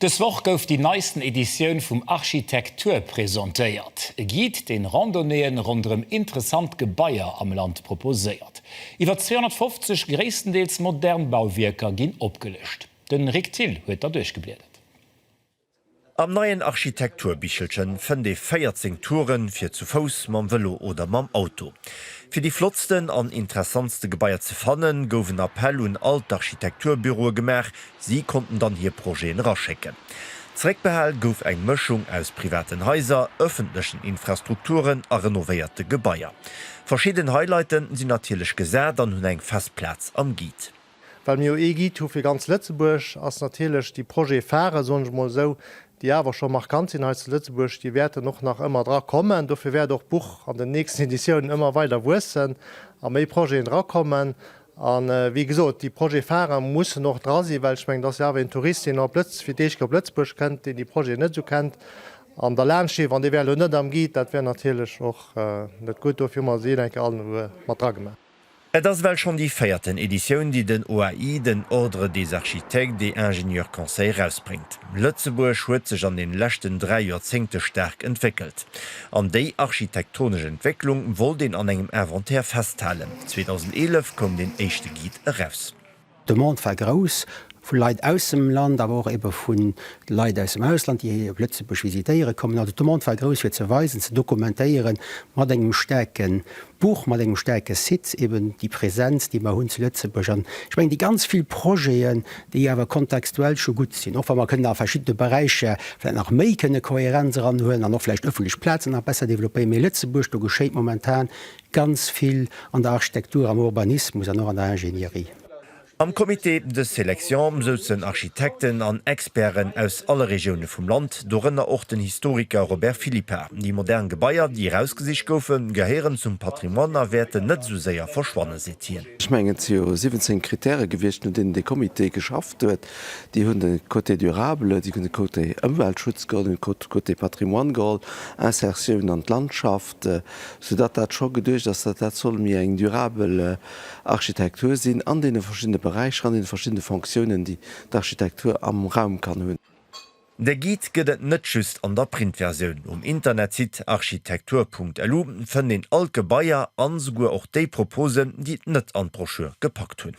Des Woch gouf die neisten Editionioun vum Architektur präsentéiert. E Giet den Randonnéen rondem interessant Gebaier am Land proposéiert. Iwer 250 gréesstendeels modern Bauwieker ginn opgelecht. Den Rektil huet er durchgeblädet. Am neien Architekturbichelchen fën de 14 Touren fir zu Fous, mam Velo oder mam Auto. Fi die flotzten an interessantste Gebaier ze fannen, goufen Appell un alt Architekturbüro gemer, sie konnten dann hier Proen raschecken. Zreckbehel gouf eng Mëchung aus privaten Häuser, öffentlichen Infrastrukturen a renovéierte Gebaier. Verschieden Highlighten sind natilech gesät an hunn eng Festplatz am Giet. Weil mir Giet hu fir ganz Lützeburg ass natilech die Projektfahre sonch mal so, die awer schon markant sinn als Lützeburg, die Werte noch nach immer dra kommen. Dafür wär doch Buch an den nächsten Editionen immer weiter wussen, a méi Projekten rakommen. An wie gesot, die Projektfahrer muss noch dra sein, weil ich mein, das ja wenn Touristin fir Deich Lützeburg kennt, den die Projekt net so kennt. An der Lernschef an de wär net am Giet, dat wär natürlich auch net gut dofir man se enke allen mat dra gemacht. Das well schon die 4. Edition, die den OAI den Ordre des Architectes des Ingenieurs Conseil rausbringt. Lützeburg huet sech an den letzten 3 Jahrzehnte stark entwickelt. An déi architektonische Entwicklung woll den an engem Inventaire festhalen. 2011 kom den echte Giet heraus. De Mont war groß, vu Leiit aus dem Land, aber auch eben vun Leiit aus dem Ausland, die Lützeburg visitéiere kommen. De Mont war groß fir ze weisen, ze dokumentéieren, mat engem stärken Buch, mat engem stärke Sitz, eben die Präsenz, die man hunn zu Lützeburg an. Ich mein, die ganz viel Projekten, die awer kontextuell schon gut sind. Auch man können a verschiedene Bereiche nach méi kënne Kohärenz ranholen, an noch vielleicht öffentlich Plätzen nach besser developéi. Me Lützeburg, da geschéit momentan ganz viel an der Architektur, am Urbanismus, an noch an der Ingenieurie. Am Komitee de Selektion sitzen Architekten an Experten aus alle Regionen vom Land, dorënner auch den Historiker Robert Philippa. Die modernen Gebaier, die rausgesicht goufen, gehören zum Patrimoine, werden net so sehr verschwonnen setieren. Ich meine, 17 Kriterien gewicht und in de Komitee geschafft huet, die hunn den Côté durable, die hun den Côté Umweltschutz gold, den Côté Patrimoine gold, Insertion an Landschaft, sodat dat schon gedurcht, dass dat soll mir eng durable Architektur sinn an den verschiedenen Bereich an den verschiedene Funktionen, die d'Architektur am Raum kann hunn. Der Giet gëtt net just an der Printversion. Internet sieht architektur.lu fën den alt Gebaier an sogur auch déi Proposen, die net an Broschur gepackt hunn.